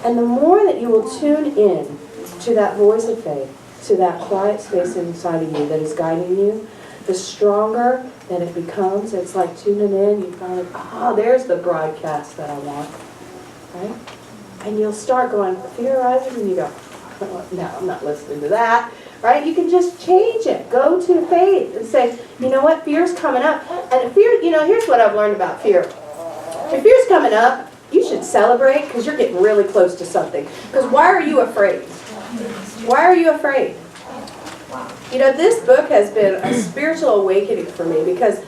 And the more that you will tune in to that voice of faith, to that quiet space inside of you that is guiding you, the stronger that it becomes. It's like tuning in. You find, there's the broadcast that I want, right? And you'll start going, fear arises, and you go, no, I'm not listening to that, right? You can just change it. Go to faith and say, you know what, fear's coming up. And fear, here's what I've learned about fear. If fear's coming up, you should celebrate because you're getting really close to something. Because why are you afraid? Why are you afraid? This book has been a spiritual awakening for me because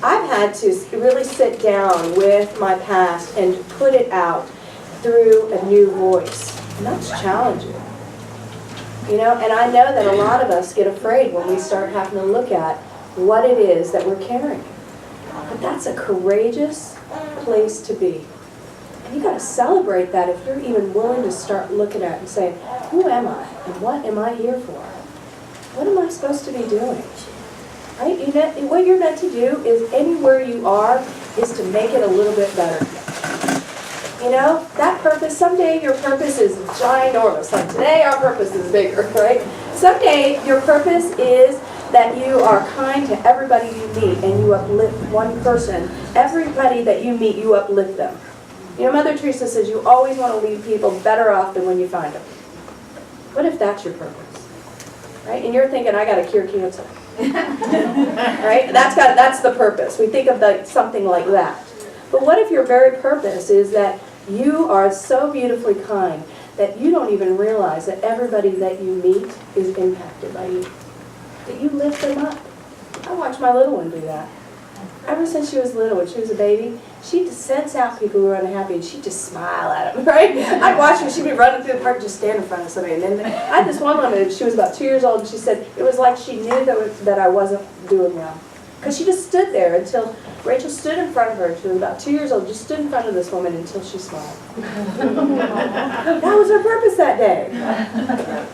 I've had to really sit down with my past and put it out through a new voice. And that's challenging. And I know that a lot of us get afraid when we start having to look at what it is that we're carrying. But that's a courageous place to be. And you got to celebrate that if you're even willing to start looking at it and saying, who am I? And what am I here for? What am I supposed to be doing? Right? What you're meant to do is anywhere you are is to make it a little bit better. That purpose, someday your purpose is ginormous. Like today our purpose is bigger, right? Someday your purpose is that you are kind to everybody you meet and you uplift one person. Everybody that you meet, you uplift them. Mother Teresa says you always want to leave people better off than when you find them. What if that's your purpose? Right? And you're thinking, I got to cure cancer. Right? That's the purpose. We think of something like that. But what if your very purpose is that you are so beautifully kind that you don't even realize that everybody that you meet is impacted by you? That you lift them up. I watch my little one do that. Ever since she was little, when she was a baby, she'd just sense out people who were unhappy and she'd just smile at them, right? I'd watch her, she'd be running through the park, just stand in front of somebody. And then I had this one woman, she was about 2 years old, and she said it was like she knew that I wasn't doing well. Because she just stood there until Rachel stood in front of her. She was about 2 years old, just stood in front of this woman until she smiled. That was her purpose that day,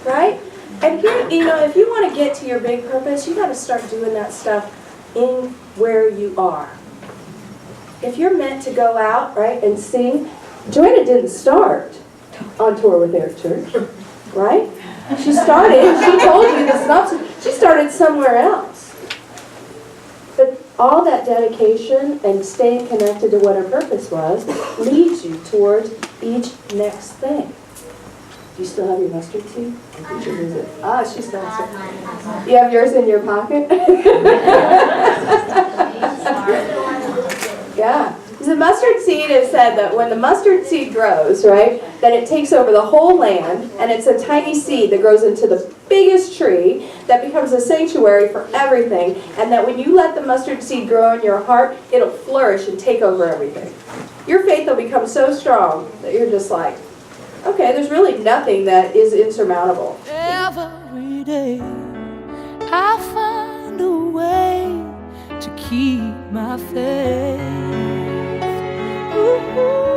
right? And here, if you want to get to your big purpose, you got to start doing that stuff in where you are. If you're meant to go out, right, and sing, Joanna didn't start on tour with Eric Church, right? She started, she told you this nonsense, she started somewhere else. But all that dedication and staying connected to what her purpose was leads you towards each next thing. Do you still have your mustard seed? Did you lose it? She still has it. You have yours in your pocket? Yeah. The mustard seed is said that when the mustard seed grows, right, then it takes over the whole land, and it's a tiny seed that grows into the biggest tree that becomes a sanctuary for everything, and that when you let the mustard seed grow in your heart, it'll flourish and take over everything. Your faith will become so strong that you're just like, okay, there's really nothing that is insurmountable. Every day I find a way to keep my faith. Ooh.